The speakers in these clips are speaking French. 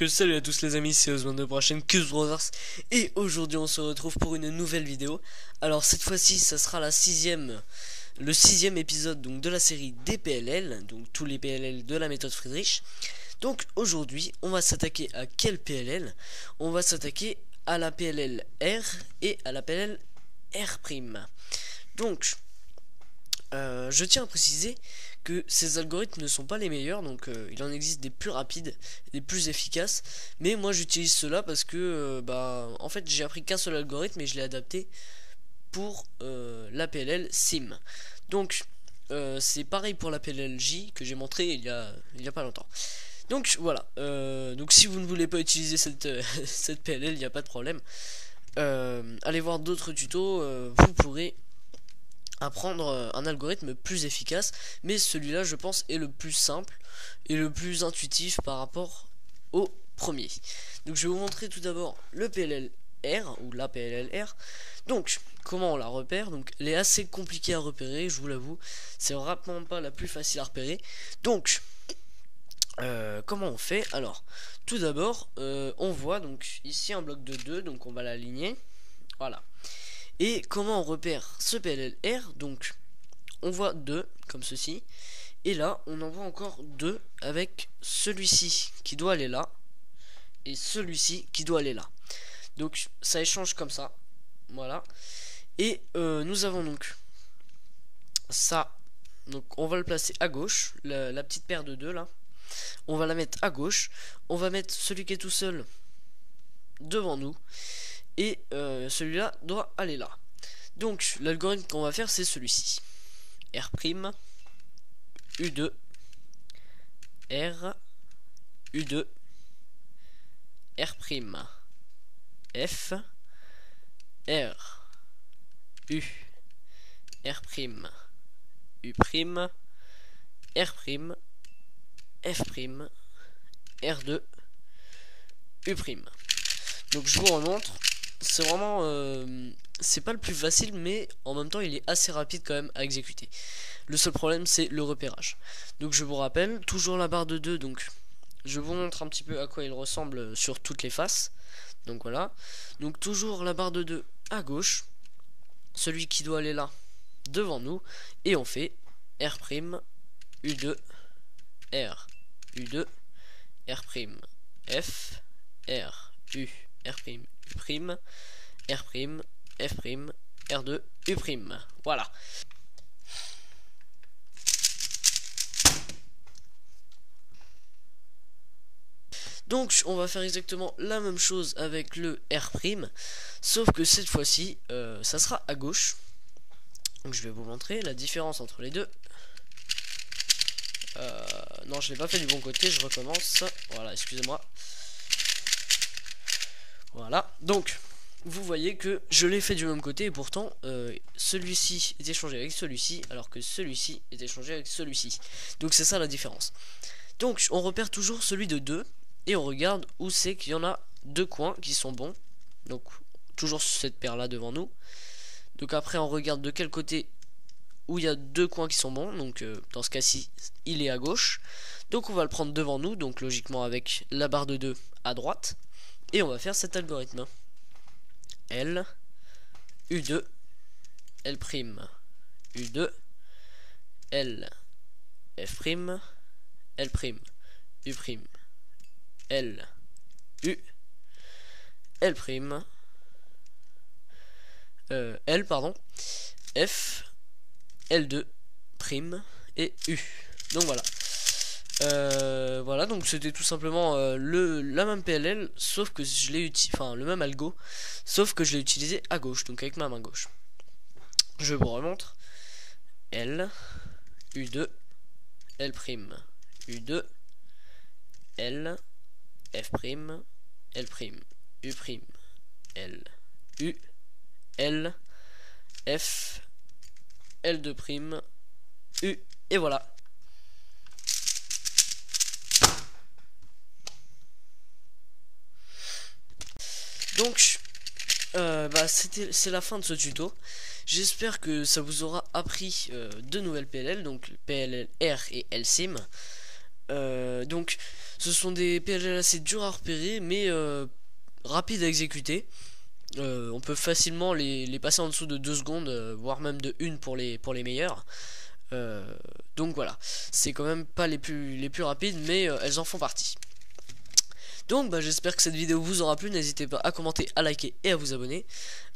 Donc salut à tous les amis, c'est Osman de prochaine Cus Brothers. Et aujourd'hui on se retrouve pour une nouvelle vidéo. Alors cette fois-ci ça sera le sixième épisode donc de la série des PLL. Donc tous les PLL de la méthode Friedrich. Donc aujourd'hui on va s'attaquer à quel PLL? On va s'attaquer à la PLL R et à la PLL R'. Donc je tiens à préciser que ces algorithmes ne sont pas les meilleurs, donc il en existe des plus rapides, des plus efficaces, mais moi j'utilise cela parce que en fait j'ai appris qu'un seul algorithme et je l'ai adapté pour la PLL SIM. Donc c'est pareil pour la PLL J que j'ai montré il y a pas longtemps. Donc voilà, donc si vous ne voulez pas utiliser cette PLL, il n'y a pas de problème. Allez voir d'autres tutos, vous pourrez apprendre un algorithme plus efficace, mais celui-là je pense est le plus simple et le plus intuitif par rapport au premier. Donc je vais vous montrer tout d'abord le PLL R ou la PLL R. Donc comment on la repère? Donc elle est assez compliquée à repérer, je vous l'avoue, c'est vraiment pas la plus facile à repérer. Donc comment on fait? Alors tout d'abord on voit donc ici un bloc de 2, donc on va l'aligner, voilà. Et comment on repère ce PLLR? Donc on voit 2 comme ceci, et là on en voit encore 2 avec celui-ci qui doit aller là et celui-ci qui doit aller là. Donc ça échange comme ça, voilà. Et nous avons donc ça, donc on va le placer à gauche, la petite paire de 2 là, on va la mettre à gauche, on va mettre celui qui est tout seul devant nous, et celui-là doit aller là. Donc l'algorithme qu'on va faire c'est celui-ci: R', U2, R, U2, R', F, R, U, R', U', R', F', R2, U'. Donc je vous remontre, c'est vraiment c'est pas le plus facile, mais en même temps il est assez rapide quand même à exécuter. Le seul problème c'est le repérage. Donc je vous rappelle, toujours la barre de 2, donc je vous montre un petit peu à quoi il ressemble sur toutes les faces. Donc voilà, donc toujours la barre de 2 à gauche, celui qui doit aller là devant nous, et on fait R', U2, R, U2, R', F, R, U, R', U', R', F', R2, U'. Voilà. Donc on va faire exactement la même chose avec le R', sauf que cette fois-ci ça sera à gauche. Donc je vais vous montrer la différence entre les deux. Non, je l'ai pas fait du bon côté, je recommence. Voilà, excusez-moi. Voilà, donc vous voyez que je l'ai fait du même côté, et pourtant celui-ci est échangé avec celui-ci, alors que celui-ci est échangé avec celui-ci. Donc c'est ça la différence. Donc on repère toujours celui de 2, et on regarde où c'est qu'il y en a 2 coins qui sont bons. Donc toujours cette paire là devant nous. Donc après on regarde de quel côté où il y a 2 coins qui sont bons. Donc dans ce cas-ci il est à gauche, donc on va le prendre devant nous, donc logiquement avec la barre de 2 à droite, et on va faire cet algorithme: L, U2, L', U2, L, F', L', U', L, U, L', L pardon, F, L2, prime et U. Donc voilà. Voilà, donc c'était tout simplement la même PLL, sauf que je l'ai utilisé, enfin le même algo, sauf que je l'ai utilisé à gauche, donc avec ma main gauche. Je vous remontre: L, U2, L', U2, L, F', L', U', L, U, L, F, L2', U, et voilà. Donc c'est la fin de ce tuto. J'espère que ça vous aura appris de nouvelles PLL, donc PLL R et LSIM. Donc Ce sont des PLL assez durs à repérer, mais rapides à exécuter. On peut facilement les passer en dessous de 2 secondes, voire même de 1 pour les meilleurs. Donc voilà, c'est quand même pas les plus rapides, mais elles en font partie. Donc bah, j'espère que cette vidéo vous aura plu, n'hésitez pas à commenter, à liker et à vous abonner.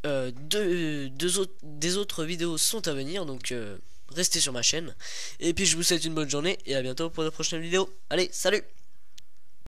Des autres vidéos sont à venir, donc restez sur ma chaîne. Et puis je vous souhaite une bonne journée et à bientôt pour de prochaines vidéos. Allez, salut!